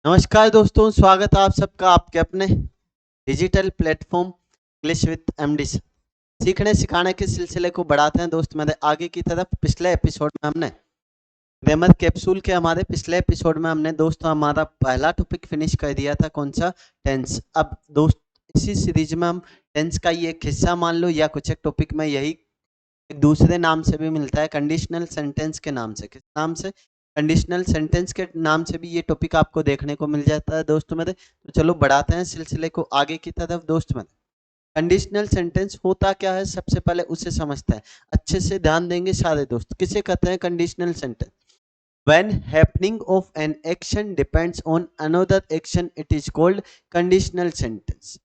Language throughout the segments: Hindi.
नमस्कार दोस्तों, स्वागत है आप सबका आपके अपने digital platform English with MD से। सीखने सिखाने के सिलसिले को बढ़ाते हैं दोस्त मेरे आगे की तरफ। पिछले एपिसोड में हमने ग्रामर कैप्सूल के हमारे पिछले एपिसोड में हमने दोस्तों हमारा पहला टॉपिक फिनिश कर दिया था, कौन सा? टेंस। अब दोस्त इसी सीरीज में हम टेंस का ये एक हिस्सा मान लो या कुछ एक टॉपिक में यही एक दूसरे नाम से भी मिलता है, कंडीशनल सेंटेंस के नाम से। किस नाम से? कंडीशनल सेंटेंस के नाम से भी ये टॉपिक आपको देखने को मिल जाता है दोस्तों मेरे। तो चलो बढ़ाते हैं सिलसिले को आगे की तरफ दोस्त मेरे। कंडीशनल सेंटेंस होता क्या है, सबसे पहले उसे समझते हैं, अच्छे से ध्यान देंगे सारे दोस्त। किसे कहते हैं conditional sentence? When happening of an action depends on another action, it is called conditional sentence.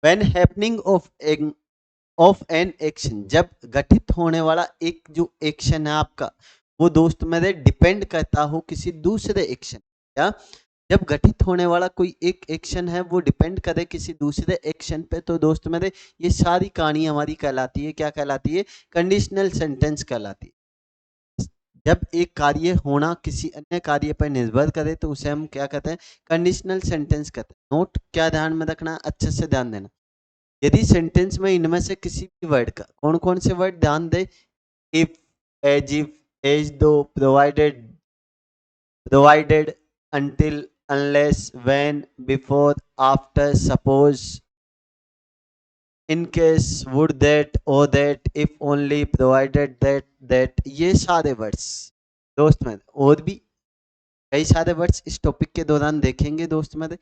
When happening of an action, जब घटित होने वाला एक जो एक्शन है आपका, वो दोस्त मेरे डिपेंड करता हो किसी दूसरे एक्शन। क्या? जब घटित होने वाला कोई एक एक्शन है वो डिपेंड करे किसी दूसरे एक्शन पे, तो दोस्त मेरे ये सारी कहानी हमारी कहलाती है, क्या कहलाती है? कंडीशनल सेंटेंस कहलाती है। जब एक कार्य होना किसी अन्य कार्य पर निर्भर करे तो उसे हम क्या कहते हैं? कंडीशनल सेंटेंस कहते हैं। नोट क्या ध्यान में रखना, अच्छे से ध्यान देना। यदि सेंटेंस में इनमें से किसी भी वर्ड का, कौन कौन से वर्ड ध्यान दे? इफ, इफ, एज दो, provided, until, unless, when, before, after, suppose, in case, would that, or that, if only, provided that, ये सारे वर्ड्स दोस्त में, और भी कई सारे वर्ड्स इस टॉपिक के दौरान देखेंगे दोस्त मेरे,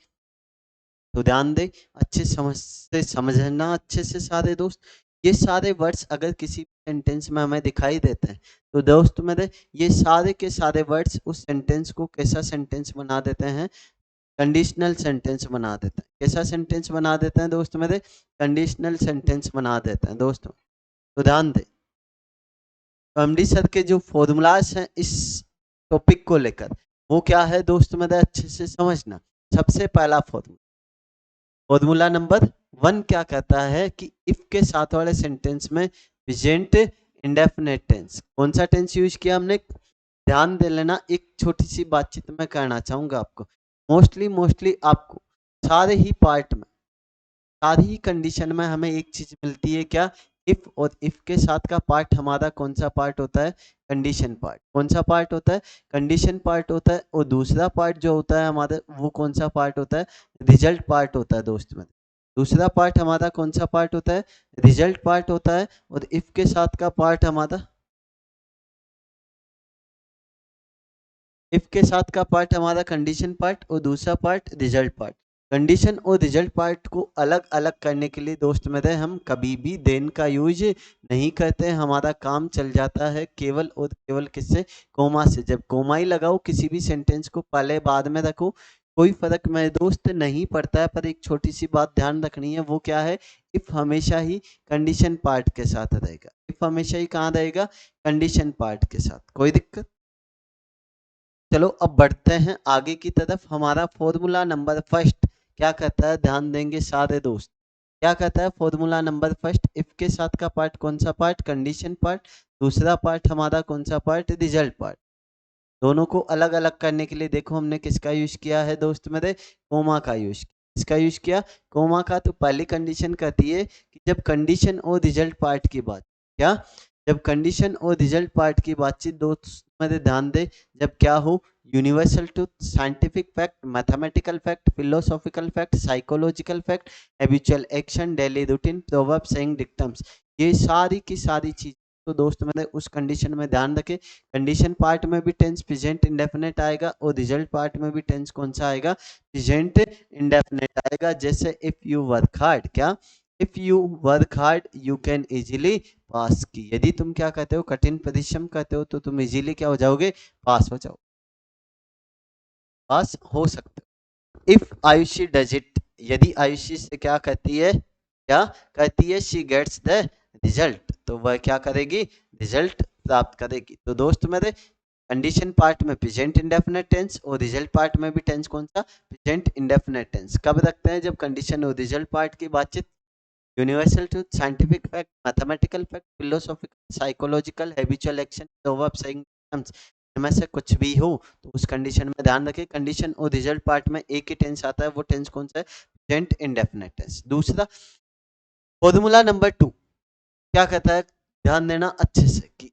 तो ध्यान दे, अच्छे से समझना अच्छे से सारे दोस्त। ये सारे वर्ड्स अगर किसी सेंटेंस में हमें दिखाई देते हैं तो दोस्त मेरे ये सारे के सारे वर्ड्स उस सेंटेंस को कैसा सेंटेंस बना देते हैं? कंडीशनल सेंटेंस बना देते हैं। कैसा सेंटेंस बना देते हैं दोस्त मेरे? कंडीशनल सेंटेंस बना देते हैं दोस्तों। तो ध्यान दे, एमडी सर के जो फॉर्मूलाज हैं इस टॉपिक को लेकर, वो क्या है दोस्त मेरे? अच्छे से समझना। सबसे पहला फॉर्मूला नंबर 1 क्या कहता है कि इफ के साथ वाले सेंटेंस में प्रेजेंट इंडेफिनिट टेंस, कौन सा टेंस यूज किया हमने? ध्यान दे लेना, एक छोटी सी बातचीत मैं करना चाहूंगा आपको। मोस्टली आपको सारे ही पार्ट में, सारी ही कंडीशन में हमें एक चीज मिलती है, क्या? इफ। और इफ के साथ का पार्ट हमारा कौन सा पार्ट होता है? Condition part. कौन सा पार्ट होता है? कंडीशन पार्ट होता है। और दूसरा पार्ट जो होता है हमारा, वो कौन सा पार्ट होता है? रिजल्ट पार्ट होता है दोस्त में। दूसरा पार्ट हमारा कौन सा पार्ट होता है? रिजल्ट पार्ट होता है। और इफ के साथ का पार्ट हमारा, इफ के साथ का पार्ट हमारा कंडीशन पार्ट और दूसरा पार्ट रिजल्ट पार्ट। कंडीशन और रिजल्ट पार्ट को अलग अलग करने के लिए दोस्त मेरे हम कभी भी देन का यूज नहीं करते। हमारा काम चल जाता है केवल और केवल किससे? कोमा से। जब कोमा ही लगाओ किसी भी सेंटेंस को, पहले बाद में रखो, कोई फर्क मेरे दोस्त नहीं पड़ता है। पर एक छोटी सी बात ध्यान रखनी है, वो क्या है? इफ हमेशा ही कंडीशन पार्ट के साथ रहेगा। इफ हमेशा ही कहाँ रहेगा? कंडीशन पार्ट के साथ। कोई दिक्कत? चलो अब बढ़ते हैं आगे की तरफ। हमारा फॉर्मूला नंबर फर्स्ट क्या कहता है? ध्यान देंगे सारे दोस्त। क्या कहता है फॉर्मूला नंबर फर्स्ट? इफ के साथ का पार्ट कौन सा पार्ट? Condition part. दूसरा पार्ट हमारा कौन सा पार्ट? Result part. दोनों को अलग अलग करने के लिए देखो हमने किसका यूज किया है दोस्त मेरे? कोमा का यूज। किसका यूज किया? कोमा का। तो पहली कंडीशन कहती है कि जब कंडीशन और रिजल्ट पार्ट की बात, क्या? जब कंडीशन और रिजल्ट पार्ट की बातचीत दोस्त मेरे ध्यान दे, जब क्या हो? Universal truth, scientific fact, mathematical fact, philosophical fact, psychological fact, habitual action, daily routine, proverb, saying, dictums, ये सारी की सारी चीज तो दोस्त मैंने उस कंडीशन में ध्यान रखे। कंडीशन पार्ट में भी टेंस प्रेजेंट इंडेफिनिट आएगा और रिजल्ट पार्ट में भी टेंस कौन सा आएगा? प्रेजेंट इंडेफिनिट आएगा। जैसे इफ यू वर्क हार्ड, क्या? If you work hard you can easily pass की। यदि तुम क्या कहते हो? कठिन परिश्रम करते हो तो तुम इजीली क्या हो जाओगे? पास हो जाओ, पास हो सकते हो। इफ आयुषी डज इट, यदि आयुषी से क्या कहती है? क्या कहती है? शी गेट्स द रिजल्ट, तो वह क्या करेगी? रिजल्ट प्राप्त करेगी। तो दोस्त मेरे कंडीशन पार्ट में प्रेजेंट इंडेफिनिट टेंस और रिजल्ट पार्ट में भी टेंस कौन सा? Present indefinite tense. कब रखते हैं? जब कंडीशन और रिजल्ट पार्ट की बातचीत universal truth, scientific fact, mathematical fact, philosophical, psychological, habitual action, proverb, saying, में से कुछ भी हो तो उस कंडीशन में ध्यान रखें कंडीशन और रिजल्ट पार्ट में एक ही टेंस आता है, वो टेंस कौन सा है? Present indefinite tense. दूसरा फॉर्मूला नंबर 2 क्या कहता है, ध्यान देना अच्छे से कि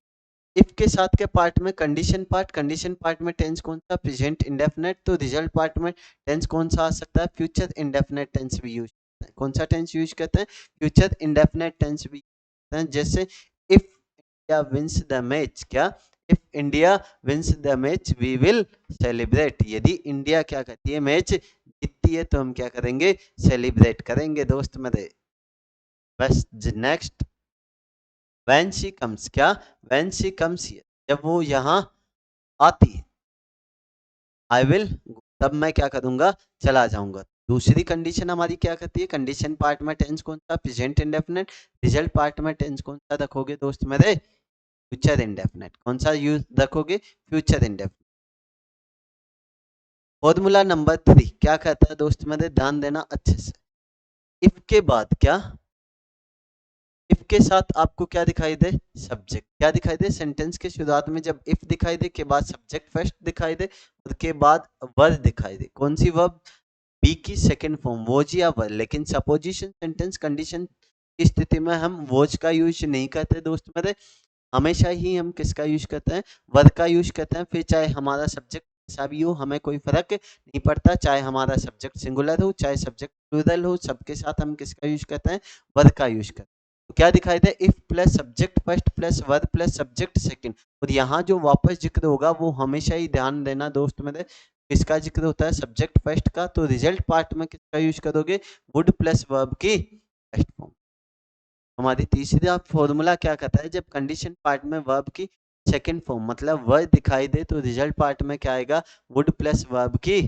इफ के साथ के पार्ट में कंडीशन पार्ट में टेंस कौन सा? Present indefinite. तो रिजल्ट पार्ट में टेंस कौन सा आ सकता है? फ्यूचर इंडेफिनिट टेंस भी यूज करते हैं। कौन सा टेंस यूज करते हैं? फ्यूचर इंडेफिनिट टेंस भी करते हैं। जैसे if India wins the match, क्या? If India wins the match we will celebrate. यदि इंडिया क्या कहती है, मैच जीतती है तो हम क्या करेंगे? सेलिब्रेट करेंगे दोस्त मेरे। बस नेक्स्ट when she comes, क्या? when she comes here, जब वो यहाँ आती है, I will, तब मैं क्या करूंगा? चला जाऊंगा। दूसरी कंडीशन हमारी क्या कहती है? कंडीशन पार्ट में टेंस कौन सा? Present indefinite. रिजल्ट पार्ट में टेंस कौन सा रखोगे दोस्त मेरे? Future indefinite. कौन सा यूज रखोगे? Future indefinite. फॉर्मूला नंबर 3 क्या कहता है दोस्त मेरे? ध्यान देना अच्छे से। इफ के बाद क्या? इफ के साथ आपको क्या दिखाई दे? सब्जेक्ट। क्या दिखाई दे? सेंटेंस के शुरुआत में जब इफ दिखाई दे के बाद सब्जेक्ट फर्स्ट दिखाई दे और के बाद वर्ब दिखाई दे। कौन सी वर्ब? बी की सेकंड फॉर्म वॉज या वर। लेकिन सपोजिशन सेंटेंस कंडीशन की स्थिति में हम वॉज का यूज नहीं करते दोस्त मेरे, हमेशा ही हम किसका यूज करते हैं? वर का यूज करते हैं। फिर चाहे हमारा सब्जेक्ट कैसा भी हो, हमें कोई फर्क नहीं पड़ता, चाहे हमारा सब्जेक्ट सिंगुलर हो चाहे सब्जेक्ट प्लूरल हो, सबके साथ हम किसका यूज करते हैं? वर का यूज करते हैं। तो क्या दिखाई दे? If plus subject first plus verb plus subject second. और यहाँ जो वापस जिक्र होगा वो हमेशा ही ध्यान देना दोस्त मेरे, किसका जिक्र होता है? सब्जेक्ट फर्स्ट का। तो रिजल्ट पार्ट में किसका यूज करोगे? वुड प्लस वर्ब की फर्स्ट फॉर्म। हमारी तीसरा फॉर्मूला क्या कहता है? जब कंडीशन पार्ट में वर्ब की सेकंड फॉर्म मतलब वर्ब दिखाई दे तो रिजल्ट पार्ट में क्या आएगा? वुड प्लस वर्ब की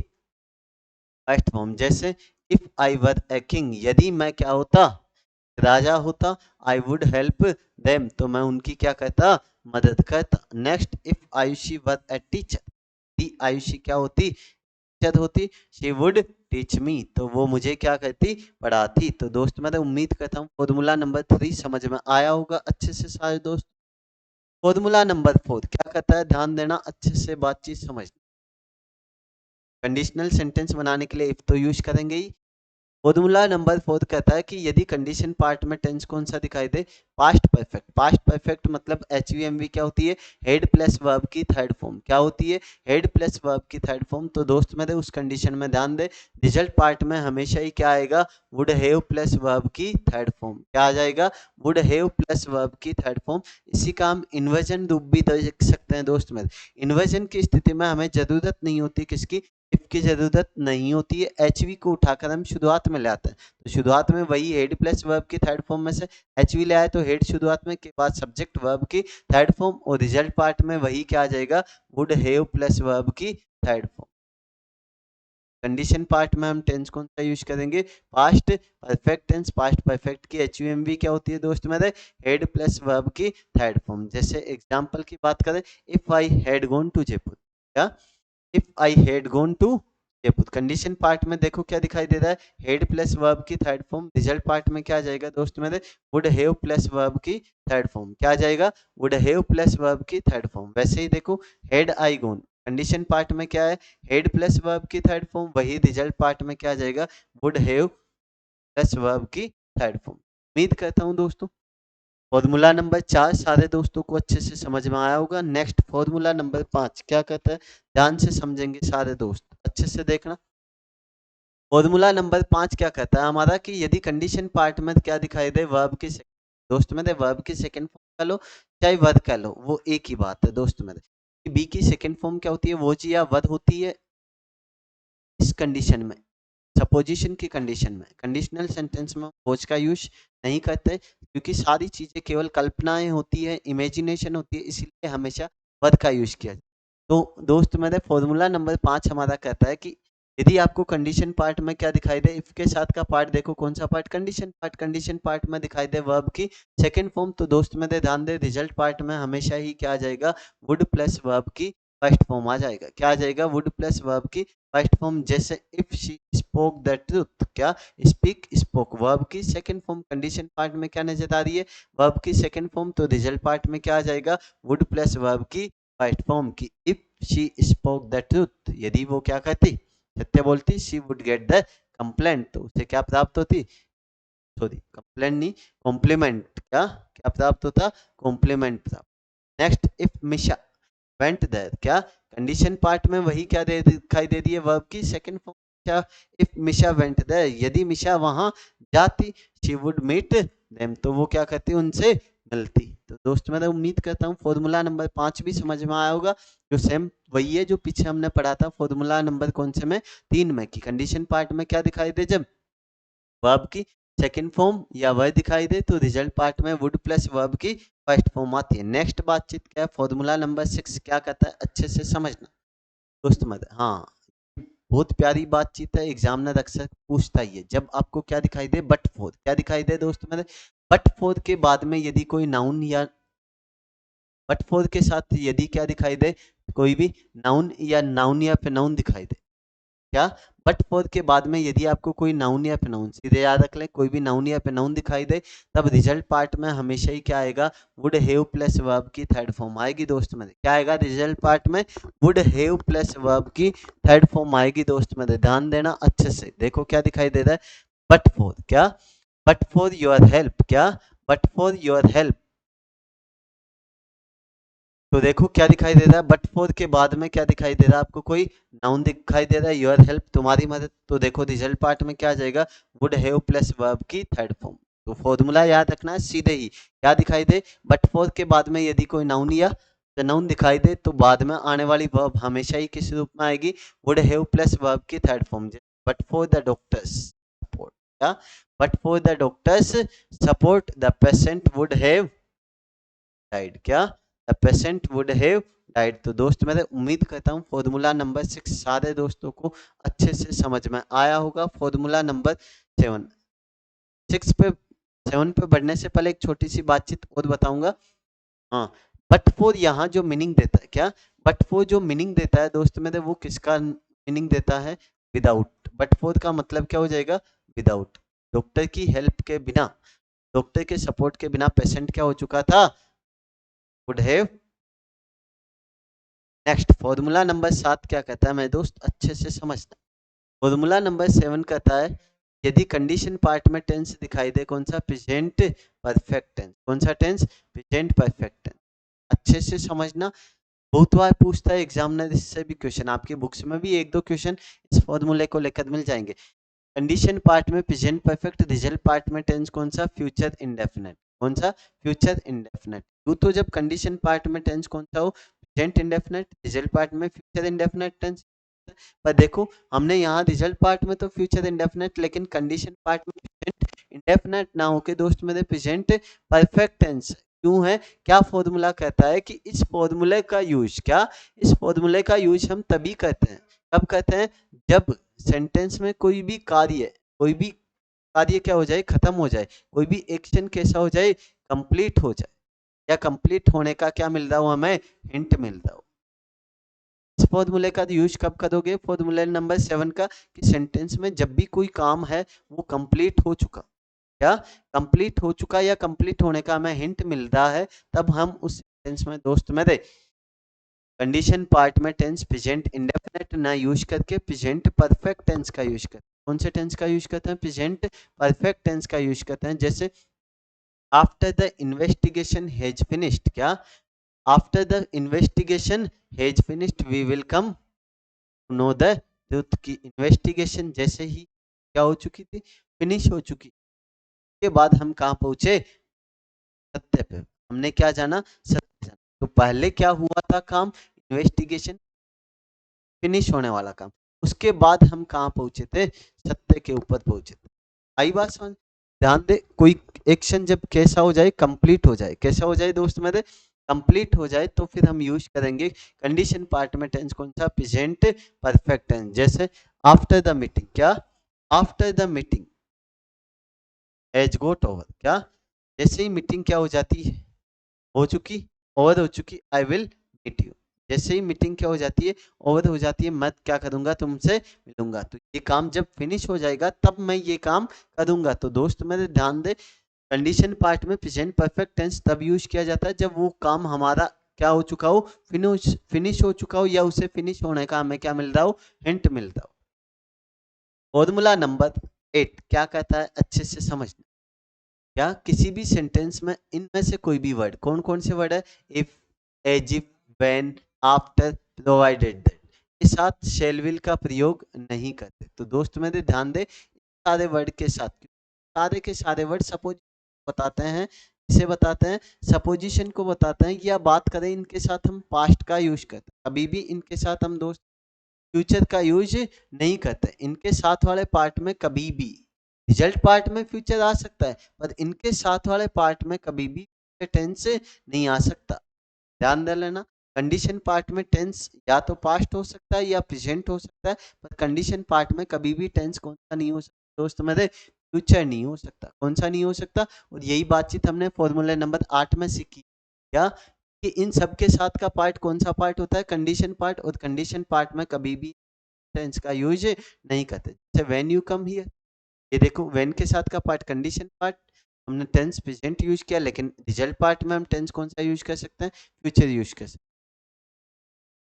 फर्स्ट फॉर्म। जैसे if I were a king, यदि मैं क्या होता? राजा होता। आई वुड हेल्प देम, तो मैं उनकी क्या कहता? मदद करता। Next if Ayushi were a teacher, दी आयुषी क्या होती? टीचर होती। शी वुड टीच मी, तो वो मुझे क्या कहती? पढ़ाती। तो दोस्त मैं उम्मीद करता हूँ फॉर्मूला नंबर 3 समझ में आया होगा अच्छे से सारे दोस्त। फॉर्मूला नंबर 4 क्या कहता है? ध्यान देना अच्छे से, बातचीत समझ। कंडीशनल सेंटेंस बनाने के लिए इफ तो यूज करेंगे ही। फॉर्मूला नंबर 4 कहता है कि यदि कंडीशन पार्ट में टेंस कौन सा दिखाई दे? Past perfect. पास्ट परफेक्ट मतलब एचवीएमवी क्या होती है? हेड प्लस वर्ब की थर्ड फॉर्म। क्या होती है? हेड प्लस वर्ब की थर्ड फॉर्म। तो दोस्त मेरे उस कंडीशन में ध्यान दे, रिजल्ट पार्ट में हमेशा ही क्या आएगा? वुड हैव प्लस वर्ब की थर्ड फॉर्म। क्या आ जाएगा? वुड हैव प्लस वर्ब की थर्ड फॉर्म। इसी का हम इन्वर्जन रूप भी देख सकते हैं दोस्त मेरे। इन्वर्जन की स्थिति में हमें जरूरत नहीं होती किसकी? इफ की जरूरत नहीं होती है, एचवी को उठाकर हम शुरुआत में ले आते हैं। तो शुरुआत में वही हेड प्लस वर्ब की थर्ड फॉर्म में से एचवी ले आए तो हेड शुरुआत में के बाद सब्जेक्ट वर्ब की थर्ड फॉर्म, और रिजल्ट पार्ट में वही क्या आ जाएगा? वुड हैव प्लस वर्ब की थर्ड फॉर्म। कंडीशन पार्ट में हम टेंस कौन सा यूज करेंगे? Past perfect tense. Past perfect की एचयूएमवी क्या होती है दोस्त मेरे? हेड प्लस वर्ब की थर्ड फॉर्म। जैसे एग्जांपल की बात करें, if I had gone to Jaipur, क्या? If I had gone to Jaipur. Condition part में देखो क्या दिखाई दे रहा है? हेड प्लस वर्ब की थर्ड फॉर्म। रिजल्ट पार्ट में क्या आ जाएगा दोस्त मेरे? वुड हैव प्लस वर्ब की थर्ड फॉर्म। क्या आ जाएगा? वुड हैव प्लस वर्ब की थर्ड फॉर्म। वैसे ही देखो had I gone, condition part में क्या है? हेड प्लस वर्ब की थर्ड फॉर्म। वही रिजल्ट पार्ट में क्या आ जाएगा? वुड हैव प्लस वर्ब की थर्ड फॉर्म। उम्मीद करता हूँ दोस्तों फॉर्मूला नंबर 4 सारे दोस्तों को अच्छे से समझ में आया होगा। नेक्स्ट फॉर्मूला नंबर 5 क्या कहता है? ध्यान से समझेंगे सारे दोस्त, अच्छे से देखना। फॉर्मूला नंबर 5 क्या कहता है हमारा कि यदि कंडीशन पार्ट में क्या दिखाई दे? वर्ब की दोस्त में वर्ब की सेकंड फॉर्म कह लो चाहे वर्ब कह लो, वो एक ही बात है दोस्त में। बी की सेकंड फॉर्म क्या होती है? वो जी या वर्ब होती है। इस कंडीशन में, सपोजिशन की कंडीशन में, कंडीशनल सेंटेंस में वॉच का यूज नहीं करते क्योंकि सारी चीजें केवल कल्पनाएं होती है, इमेजिनेशन होती है, इसलिए हमेशा वर्ब का यूज किया जाए। तो दोस्त मेरे फॉर्मूला नंबर 5 हमारा कहता है कि यदि आपको कंडीशन पार्ट में क्या दिखाई दे? इफ के साथ का पार्ट देखो कौन सा part? Condition part. Condition part में दिखाई दे वर्ब की सेकंड फॉर्म, तो दोस्त मेरे ध्यान दे रिजल्ट पार्ट में हमेशा ही क्या आ जाएगा? वुड प्लस वर्ब की फर्स्ट फॉर्म आ जाएगा। क्या आ जाएगा? वुड प्लस वर्ब की फर्स्ट फॉर्म। जैसे if she spoke the truth, क्या? स्पीक स्पोक वर्ब की सेकंड फॉर्म। कंडीशन पार्ट में क्या नजर आ रही है? वर्ब की सेकंड फॉर्म। तो रिजल्ट पार्ट में क्या आ जाएगा? वुड प्लस वर्ब की पास्ट फॉर्म की if she spoke the truth, यदि वो क्या कहती, सत्य बोलती, she would get the complaint, तो उसे क्या प्राप्त होती, सॉरी कंप्लेंट नहीं, कॉम्प्लीमेंट, क्या क्या प्राप्त होता, कॉम्प्लीमेंट प्राप्त। Next if Misha went there, क्या कंडीशन पार्ट में वही क्या दे दिखाई दे रही है, वर्ब की सेकंड फॉर्म, क्या इफ मिशा वेंट देयर, यदि मिशा वहां जाती, शी वुड मीट देम, तो वो क्या करती, उनसे मिलती। तो दोस्त मैं उम्मीद करता हूँ फॉर्मूला नंबर 5 भी समझ में आया होगा, जो सेम वही है जो पीछे हमने पढ़ा था फॉर्मूला नंबर कौन से में, 3 में, की कंडीशन पार्ट में क्या दिखाई दे, जब वर्ब की सेकंड फॉर्म या वह दिखाई दे तो रिजल्ट पार्ट में वुड प्लस वर्ब की फर्स्ट फॉर्म आती है। नेक्स्ट बातचीत क्या है, फॉर्मूला नंबर 6 क्या कहता है, अच्छे से समझना दोस्त मत, हाँ बहुत प्यारी बातचीत है, एग्जामिनर अक्सर पूछता ही है, जब आपको क्या दिखाई दे, बट फोर, क्या दिखाई दे दोस्त मेरे, बट फोर के बाद में यदि कोई नाउन या बट फोर के साथ यदि क्या दिखाई दे, कोई भी नाउन या प्रोनाउन दिखाई दे, क्या बट फोर के बाद में यदि आपको कोई नाउन या प्रोनाउन, सीधे याद रख लें, कोई भी नाउन या प्रोनाउन दिखाई दे, तब रिजल्ट पार्ट में हमेशा ही क्या आएगा, वुड हैव प्लस वर्ब की थर्ड फॉर्म आएगी दोस्त मेरे, क्या आएगा रिजल्ट पार्ट में, वुड हैव प्लस वर्ब की थर्ड फॉर्म आएगी दोस्त मेरे, ध्यान देना अच्छे से, देखो क्या दिखाई दे रहा है, बट फॉर, क्या बट फॉर योर हेल्प, क्या बट फॉर योर हेल्प, तो देखो क्या दिखाई दे रहा है, बट फोर के बाद में क्या दिखाई दे रहा है आपको, कोई नाउन दिखाई दे रहा है, योर हेल्प तुम्हारी मदद, तो देखो रिजल्ट पार्ट में क्या आ जाएगा, वुड हैव प्लस वर्ब की थर्ड फॉर्म। तो फॉर्मूला याद रखना है, सीधे ही क्या दिखाई दे, बट फोर के बाद में यदि कोई नाउन या नाउन दिखाई दे तो बाद में आने वाली वर्ब हमेशा ही किस रूप में आएगी, वुड हैव प्लस वर्ब की third form. But for the doctor's support, क्या but for the doctor's support the patient would have died, क्या the patient would have died. तो दोस्त मैं उम्मीद करता हूँ फॉर्मूला नंबर 6 सारे दोस्तों को अच्छे से समझ में आया होगा। फॉर्मूला नंबर 7 6 पे 7 पे बढ़ने से पहले एक छोटी सी बातचीत और बताऊंगा। हाँ, बट फोर यहाँ जो मीनिंग देता है, क्या बट फोर जो मीनिंग देता है दोस्त मेरे, वो किसका मीनिंग देता है, विदाउट। बट फोर का मतलब क्या हो जाएगा, विदाउट, डॉक्टर की हेल्प के बिना, डॉक्टर के सपोर्ट के बिना पेशेंट क्या हो चुका था, would have. Next formula number 7 क्या कहता है मैं दोस्त अच्छे से समझना, फॉर्मूला नंबर 7 कहता है यदि कंडीशन पार्ट में टेंस दिखाई दे, कौन सा, प्रेजेंट परफेक्ट टेंस, कौन सा टेंस, प्रेजेंट परफेक्ट टेंस, अच्छे से समझना। बहुत बार पूछता है एग्जामिनर, इससे भी क्वेश्चन आपकी बुक्स में भी एक दो क्वेश्चन इस फॉर्मूले को लेकर मिल जाएंगे। कंडीशन पार्ट में प्रेजेंट परफेक्ट, रिजल्ट पार्ट में टेंस कौन सा, फ्यूचर इंडेफिनिट, कौन सा, फ्यूचर इंडेफिनिट। तो जब कंडीशन पार्ट में टेंस कौन सा हो, प्रेजेंट इंडेफिनिट, रिजल्ट पार्ट में फ्यूचर इंडेफिनिट टेंस। पर देखो हमने यहाँ रिजल्ट पार्ट में तो फ्यूचर इंडेफिनिट, लेकिन कंडीशन पार्ट में प्रेजेंट इंडेफिनिट ना होके दोस्त मेरे प्रेजेंट परफेक्ट टेंस क्यों है, क्या फॉर्मूला कहता है कि इस फॉर्मूले का यूज, क्या इस फॉर्मूले का यूज हम तभी करते हैं, कब करते हैं, जब सेंटेंस में कोई भी कार्य, कोई भी कार्य क्या हो जाए, खत्म हो जाए, कोई भी एक्शन कैसा हो जाए, कंप्लीट हो जाए, या कंप्लीट होने का क्या मिल रहा हो हमें, हिंट मिल रहा हो। इस फॉर्मूले का यूज कब करोगे, फॉर्मूले नंबर 7 का, कि सेंटेंस में जब भी कोई काम है वो कंप्लीट हो चुका, क्या कंप्लीट हो चुका या कंप्लीट होने का हमें हिंट मिल रहा है, तब हम उस सेंटेंस में दोस्त मेरे कंडीशन पार्ट में टेंस प्रेजेंट इंडेफिनिट ना यूज करके प्रेजेंट परफेक्ट टेंस का यूज करते हैं। कौन से टेंस का यूज करते हैं, प्रेजेंट परफेक्ट टेंस का यूज करते हैं। जैसे after the investigation has finished, क्या after the investigation has finished we will come to know the truth, की इन्वेस्टिगेशन जैसे ही क्या हो चुकी थी, फिनिश हो चुकी, के बाद हम कहाँ पहुंचे, सत्य पे, हमने क्या जाना, सत्य जाना। तो पहले क्या हुआ था काम, इन्वेस्टिगेशन फिनिश होने वाला काम, उसके बाद हम कहाँ पहुंचे थे, सत्य के ऊपर पहुंचे थे। आई बात समझ, ध्यान दे, कोई एक्शन जब कैसा हो जाए, कंप्लीट हो जाए, कैसा हो जाए दोस्त मेरे, कंप्लीट हो जाए, तो फिर हम यूज करेंगे कंडीशन पार्ट में टेंस कौन सा, प्रेजेंट परफेक्ट टेंस। जैसे आफ्टर द मीटिंग, क्या after the meeting as got over, क्या जैसे ही मीटिंग क्या हो जाती है, हो चुकी, ओवर हो चुकी, आई विल मीट यू, जैसे ही मीटिंग क्या हो जाती है, ओवर हो जाती है, मैं क्या करूंगा, तुमसे मिलूंगा। तो ये काम जब फिनिश हो जाएगा तब मैं ये काम करूंगा। तो दोस्त मेरे ध्यान दे, कंडीशन पार्ट में प्रेजेंट परफेक्ट टेंस तब यूज किया जाता है जब वो काम हमारा क्या हो चुका हो, फिनिश हो चुका हो, या उसे फिनिश होने का हमें क्या मिल रहा हो, हिंट मिल रहा हो। फॉर्मूला नंबर 8 क्या कहता है, अच्छे से समझना। क्या किसी भी सेंटेंस में इनमें से कोई भी वर्ड, कौन कौन से वर्ड है, if, as if, when, after, provided that, के साथ शेल विल का प्रयोग नहीं करते। तो दोस्त मेरे ध्यान दे, सारे वर्ड के साथ, सारे के सारे वर्ड सपोज बताते हैं, इसे बताते हैं, सपोजिशन को बताते हैं, या बात करें इनके साथ हम पास्ट का यूज करते हैं, कभी भी इनके साथ हम दोस्त फ्यूचर का यूज नहीं करते। इनके साथ वाले पार्ट में कभी भी, रिजल्ट पार्ट में फ्यूचर आ सकता है, पर इनके साथ वाले पार्ट में कभी भी टेंस नहीं आ सकता। ध्यान दे लेना, कंडीशन पार्ट में टेंस या तो पास्ट हो सकता है या प्रेजेंट हो सकता है, पर कंडीशन पार्ट में कभी भी टेंस कौन सा नहीं हो सकता दोस्त मेरे, फ्यूचर नहीं हो सकता। कौन सा नहीं हो सकता, और यही बातचीत हमने फॉर्मूला नंबर 8 में सीखी क्या, कि इन सब के साथ का पार्ट कौन सा पार्ट होता है, कंडीशन पार्ट, और कंडीशन पार्ट में कभी भी टेंस का यूज नहीं करते। जैसे व्हेन यू कम हियर, ये देखो व्हेन के साथ का पार्ट कंडीशन पार्ट, हमने टेंस प्रेजेंट यूज किया, लेकिन रिजल्ट पार्ट में हम टेंस कौन सा यूज कर सकते हैं, फ्यूचर यूज कर सकते हैं।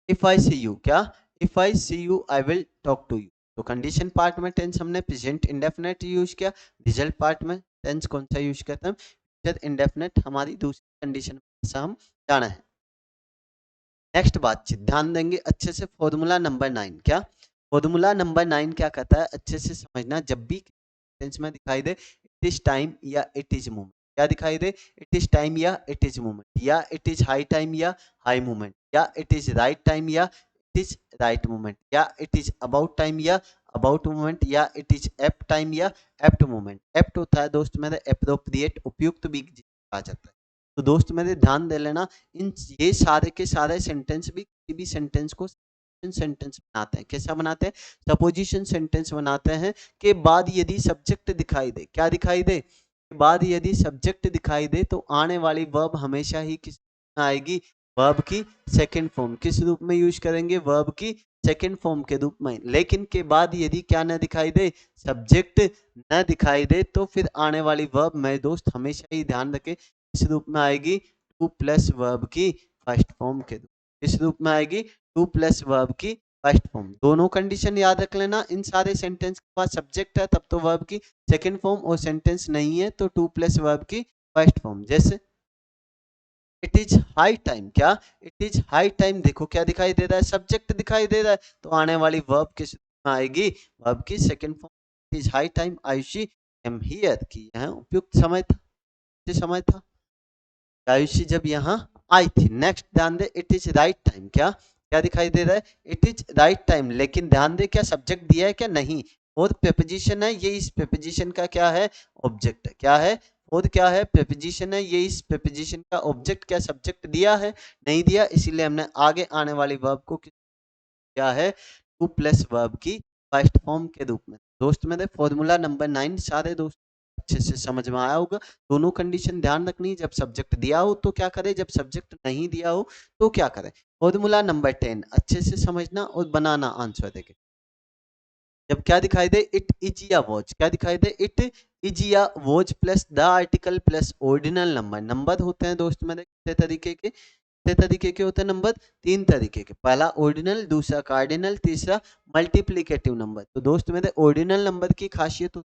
इफ आई सी यू, क्या, if I see you I will talk to you, तो कंडीशन पार्ट में टेंस हमने प्रेजेंट इंडेफिनेट यूज किया, रिजल्ट पार्ट में टेंस कौन सा यूज करते हैं, फ्यूचर इंडेफिनेट, हमारी दूसरी कंडीशन से हम जाना है। नेक्स्ट बातचीत ध्यान देंगे अच्छे से, फॉर्मूला नंबर 9 क्या, फॉर्मूला नंबर 9 क्या कहता है, अच्छे से समझना। जब भी टेंस में दिखाई दे इट इज टाइम या इट इज मोमेंट, क्या दिखाई दे, इट इज टाइम या इट इज मोमेंट, या इट इज हाई टाइम या हाई मोमेंट, या इट इज राइट टाइम या इट इज राइट मोमेंट, या इट इज अबाउट टाइम या अबाउट मोमेंट, या इट इज एप्ट टाइम या एप्ट मोमेंट। एप्ट होता है दोस्त मेरे एप्रोप्रिएट, उपयुक्त भी कहा जाता है। तो दोस्त मेरे ध्यान दे लेना, इन ये सारे के सारे सेंटेंस भी किसी भी सेंटेंस को सेंटेंस बनाते हैं। कैसा बनाते हैं, सपोजिशन सेंटेंस बनाते हैं। के बाद यदि सब्जेक्ट दिखाई दे, क्या दिखाई दे, के बाद यदि सब्जेक्ट दिखाई दे, तो आने वाली वर्ब हमेशा ही किस में आएगी, वर्ब की सेकंड फॉर्म। किस रूप में यूज करेंगे, वर्ब की सेकंड फॉर्म के रूप में। लेकिन के बाद यदि क्या न दिखाई दे, सब्जेक्ट न दिखाई दे, तो फिर आने वाली वर्ब मेरे दोस्त हमेशा ही ध्यान रखें किस रूप में आएगी, टू प्लस वर्ब की फर्स्ट फॉर्म के रूप। किस रूप में आएगी, टू प्लस वर्ब की फर्स्ट फॉर्म। दोनों कंडीशन याद रख लेना, इन सारे सेंटेंस के पास सब्जेक्ट है तब तो वर्ब की सेकंड फॉर्म, और सेंटेंस नहीं है तो टू प्लस वर्ब की फर्स्ट फॉर्म। जैसे इट इज हाई टाइम, क्या, इट इज हाई टाइम, देखो क्या दिखाई दे रहा है, सब्जेक्ट दिखाई दे रहा है, तो आने वाली वर्ब किस में आएगी, वर्ब की second form. It is high time Ayushi am here, की यह उपयुक्त समय था, समय था आयुषी जब यहाँ आई थी। नेक्स्ट ध्यान दे, इट इज राइट टाइम, क्या, क्या दिखाई दे रहा है, इट इज राइट टाइम, लेकिन ध्यान दे क्या सब्जेक्ट दिया है क्या, नहीं, और प्रेपोजिशन है, ये इस प्रेपोजिशन का क्या है, ऑब्जेक्ट है, क्या है, और क्या है, प्रेपोजिशन है, ये इस प्रेपोजिशन का ऑब्जेक्ट, क्या सब्जेक्ट दिया है, नहीं दिया, इसीलिए हमने आगे आने वाली वर्ब को क्या है, टू प्लस वर्ब की फर्स्ट फॉर्म के रूप में। दोस्त मेरे फॉर्मूला नंबर 9 सारे दोस्त अच्छे से समझ में आया होगा। दोनों कंडीशन ध्यान रखनी, जब सब्जेक्ट दिया हो तो क्या करे, जब सब्जेक्ट नहीं दिया हो तो क्या करे। फॉर्मूला नंबर 10 अच्छे से समझना और बनाना आंसर देके। जब क्या दिखाई दे, इट इज या वॉच, क्या दिखाई दे, इट इज या watch plus the article plus ordinal number. Number होते हैं दोस्त मेरे कितने तरीके के, कितने तरीके के होते हैं नंबर, तीन तरीके के। पहला ऑर्डिनल, दूसरा कार्डिनल, तीसरा मल्टीप्लिकेटिव नंबर। तो दोस्त मेरे ऑर्डिनल नंबर की खासियत होती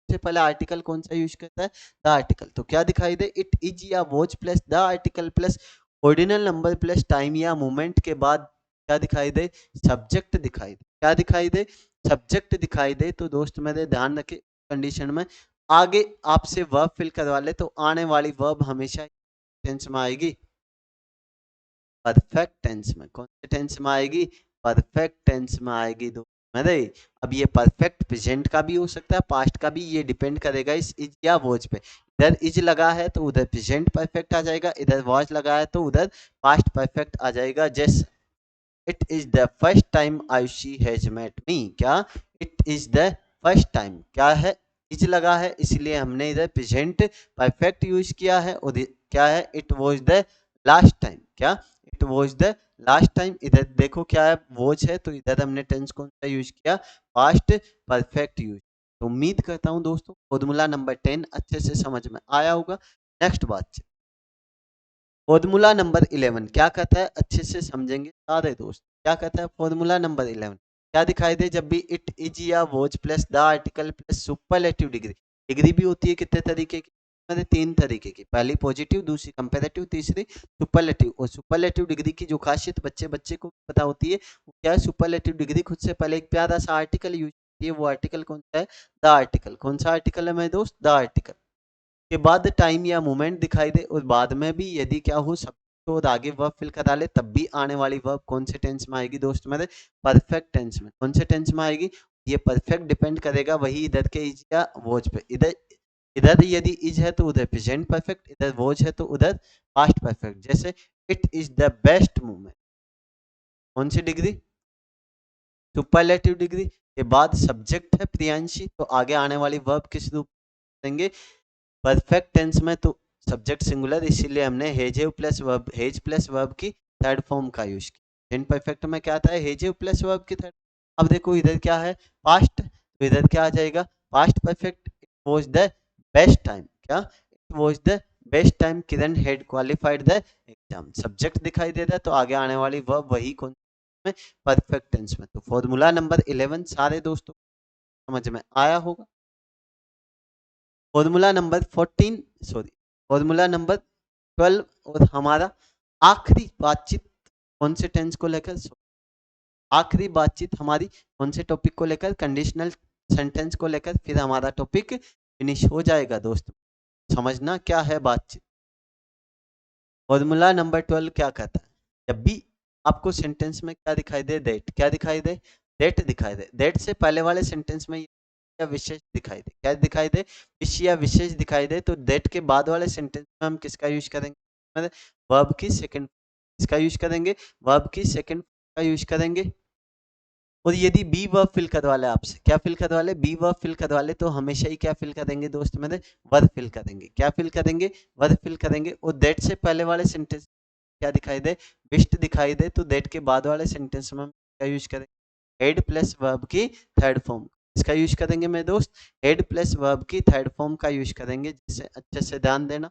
है, पहले आर्टिकल कौन सा यूज करता है, द आर्टिकल। तो क्या दिखाई दे, इट इज या watch plus the article plus ordinal number plus time या मोमेंट के बाद क्या दिखाई दे, सब्जेक्ट दिखाई दे, क्या दिखाई दे, सब्जेक्ट दिखाई दे। तो दोस्त मेरे ध्यान रखे कंडीशन में आगे आपसे वर्ब फिल करवा ले, तो आने वाली वर्ब हमेशा टेंस में आएगी, परफेक्ट टेंस में। कौन से टेंस में आएगी, परफेक्ट टेंस में आएगी। दो मेरे अब ये परफेक्ट प्रेजेंट का भी हो सकता है, पास्ट का भी, ये डिपेंड करेगा इस इज या वॉच पे। इधर इज लगा है तो उधर प्रेजेंट परफेक्ट आ जाएगा, इधर वॉच लगा है तो उधर पास्ट परफेक्ट आ जाएगा। जैसे it is the first time Ayushi has met me, क्या, it is the first time, क्या है, इज लगा है इसलिए हमने इधर प्रेजेंट परफेक्ट यूज किया है, और क्या है, it was the last time, क्या, it was the last time. इधर देखो क्या है, वॉच है, तो इधर हमने टेंस कौन सा यूज किया, पास्ट परफेक्ट यूज। तो उम्मीद करता हूं दोस्तों फॉर्मूला नंबर 10 अच्छे से समझ में आया होगा। नेक्स्ट बात फॉर्मूला नंबर 11 क्या कहता है, अच्छे से समझेंगे सारे दोस्त। क्या कहता है फॉर्मूला नंबर 11, क्या दिखाई दे जब भी इट इज या was plus the article plus superlative degree. Degree भी होती है कितने तरीके की, मतलब 3 तरीके की, पहली पॉजिटिव, दूसरी कंपेरेटिव, तीसरी सुपरलेटिव। और सुपरलेटिव डिग्री की जो खासियत बच्चे बच्चे को पता होती है वो क्या है, सुपरलेटिव डिग्री खुद से पहले एक प्यारा सा आर्टिकल यूज होती है, वो आर्टिकल कौन सा है, द आर्टिकल। कौन सा आर्टिकल है मेरे दोस्त, द आर्टिकल के बाद टाइम या मोमेंट दिखाई दे, और बाद में भी यदि क्या हो सब तो आगे वर्ब फिल करा ले, तब भी आने वाली वर्ब कौन से टेंस में आएगी दोस्त मेरे, परफेक्ट टेंस में। कौन से टेंस में आएगी, ये परफेक्ट डिपेंड करेगा वही इधर के इज या वॉज पे। इधर इधर यदि इज है तो उधर प्रेजेंट परफेक्ट, इधर वॉज है तो उधर पास्ट परफेक्ट। जैसे it is the best movement, कौन सी डिग्री, सुपरलेटिव डिग्री। के बाद सब्जेक्ट है प्रियांशी, तो आगे आने वाली वर्ब किस रूप में देंगे, परफेक्ट टेंस में, तो सब्जेक्ट सिंगुलर, इसीलिए हमने has have plus verb, has plus verb की थर्ड फॉर्म का यूज किया। इन परफेक्ट में क्या आता है, हेजेव प्लस वर्ब की थर्ड। अब देखो इधर क्या है, पास्ट, तो इधर क्या आ जाएगा, past perfect. It was the best time, क्या, it was the best time Kiran had qualified the exam. Subject दिखाई दे रहा है तो आगे आने वाली वर्ब वही कौन में, परफेक्ट टेंस में। तो फॉर्मूला नंबर 11 सारे दोस्तों समझ में आया होगा। Formula number 14, sorry, formula number 12 और हमारा आखिरी बातचीत कौन से टेंस को लेकर, आखिरी बातचीत हमारी कौन से टॉपिक को लेकर, कंडीशनल सेंटेंस को लेकर, फिर हमारा टॉपिक फिनिश हो जाएगा दोस्त। समझना क्या है बातचीत। फॉर्मूला नंबर 12 क्या कहता है, जब भी आपको सेंटेंस में क्या दिखाई दे, दैट, क्या दिखाई दे, दैट दिखाई दे, दैट से पहले वाले सेंटेंस में या विशेष दिखाई दे, क्या दिखाई दे, विशेष या विशेष दिखाई दे, तो दैट के बाद वाले सेंटेंस में हम किसका यूज करेंगे, मतलब वर्ब की सेकंड, किसका यूज करेंगे, वर्ब की सेकंड का यूज करेंगे। और यदि बी वर्ब फिल करवा ले आपसे, क्या फिल करवा ले, बी वर्ब फिल करवा ले, तो हमेशा ही क्या फिल करेंगे दोस्त मेरे, वर्ब फिल करेंगे। क्या फिल करेंगे, वर्ब फिल करेंगे। और दैट से पहले वाले सेंटेंस क्या दिखाई दे, विस्ट दिखाई दे, तो दैट के बाद वाले सेंटेंस में हम क्या यूज करेंगे, हेड प्लस वर्ब की थर्ड फॉर्म। इसका यूज करेंगे मेरे दोस्त, हेड प्लस वर्ब की थर्ड फॉर्म का यूज करेंगे। जिससे अच्छे से ध्यान देना,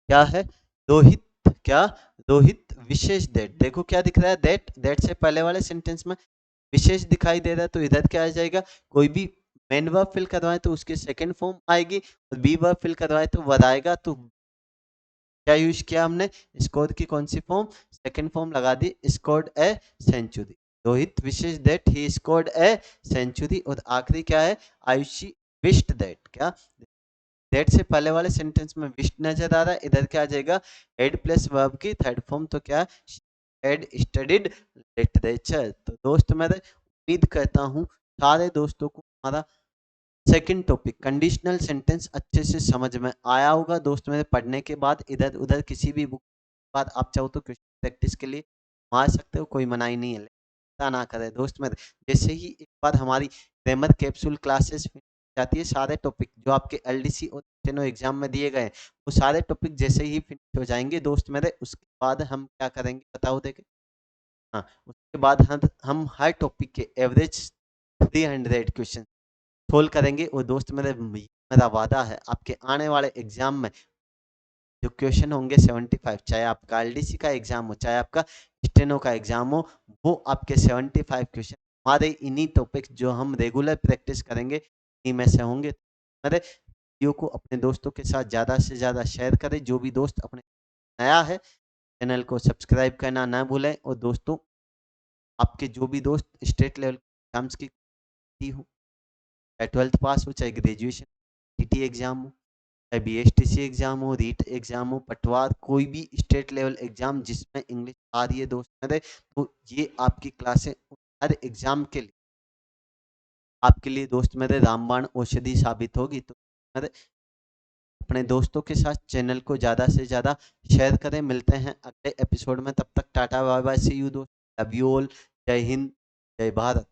क्या है, रोहित, क्या, रोहित विशेष दैट। देखो क्या दिख रहा है, दैट, दैट से पहले वाले सेंटेंस में विशेष दिखाई दे रहा है, तो इधर क्या आ जाएगा, कोई भी मेन वर्ब फिल करवाए तो उसकी सेकंड फॉर्म आएगी, और बी वर्ब फिल करवाए तो वर आएगा। तो क्या यूज किया हमने, स्कोर की कौन सी फॉर्म, सेकंड फॉर्म लगा दी, scored a century. Rohit wished that he scored a century. और आखिरी क्या है, आयुषी विश्ड दैट, क्या, दैट से पहले वाले सेंटेंस में विश्ड नजर आ रहा है, इधर क्या आ जाएगा, हेड प्लस वर्ब की थर्ड फॉर्म, तो क्या, हेड स्टडीड लिटरेचर। तो दोस्त मैं उम्मीद करता हूँ सारे दोस्तों को हमारा सेकंड टॉपिक कंडीशनल सेंटेंस अच्छे से समझ में आया होगा दोस्त मेरे। पढ़ने के बाद इधर उधर किसी भी बुक के बाद आप चाहो तो क्वेश्चन प्रैक्टिस के लिए मार सकते हो, कोई मनाही नहीं है, लेकिन ना करे दोस्त मेरे। जैसे ही एक बार हमारी ग्रामर कैप्सूल क्लासेस जाती है, सारे टॉपिक जो आपके एलडीसी और स्टेनो एग्जाम में दिए गए वो सारे टॉपिक जैसे ही फिनिश हो जाएंगे दोस्त मेरे, उसके बाद हम क्या करेंगे बताओ देखे, हाँ उसके बाद हम हर टॉपिक के एवरेज 300 क्वेश्चन सोल्व करेंगे। और दोस्त मेरे मेरा वादा है आपके आने वाले एग्जाम में जो क्वेश्चन होंगे 75, चाहे आपका एलडीसी का एग्जाम हो चाहे आपका स्टेनो का एग्जाम हो, वो आपके 75 क्वेश्चन हमारे इन्हीं टॉपिक्स जो हम रेगुलर प्रैक्टिस करेंगे इन्हीं में से होंगे। मेरे वीडियो को अपने दोस्तों के साथ ज़्यादा से ज़्यादा शेयर करें, जो भी दोस्त अपने नया है चैनल को सब्सक्राइब करना ना भूलें। और दोस्तों आपके जो भी दोस्त स्टेट लेवल एग्जाम्स की हो, चाहे 12th पास हो चाहे ग्रेजुएशन टीटी एग्जाम हो चाहे बीएसटीसी एग्जाम हो, रीट एग्जाम हो, पटवार, कोई भी स्टेट लेवल एग्जाम जिसमें इंग्लिश आ रही है दोस्त मेरे, तो ये आपकी क्लासें हर एग्जाम के लिए आपके लिए दोस्त मेरे रामबाण औषधि साबित होगी। तो मेरे अपने दोस्तों के साथ चैनल को ज़्यादा से ज़्यादा शेयर करें। मिलते हैं अगले एपिसोड में, तब तक टाटा बाय बाय, सी यू दोस्त, लव यू ऑल, जय हिंद, जय भारत।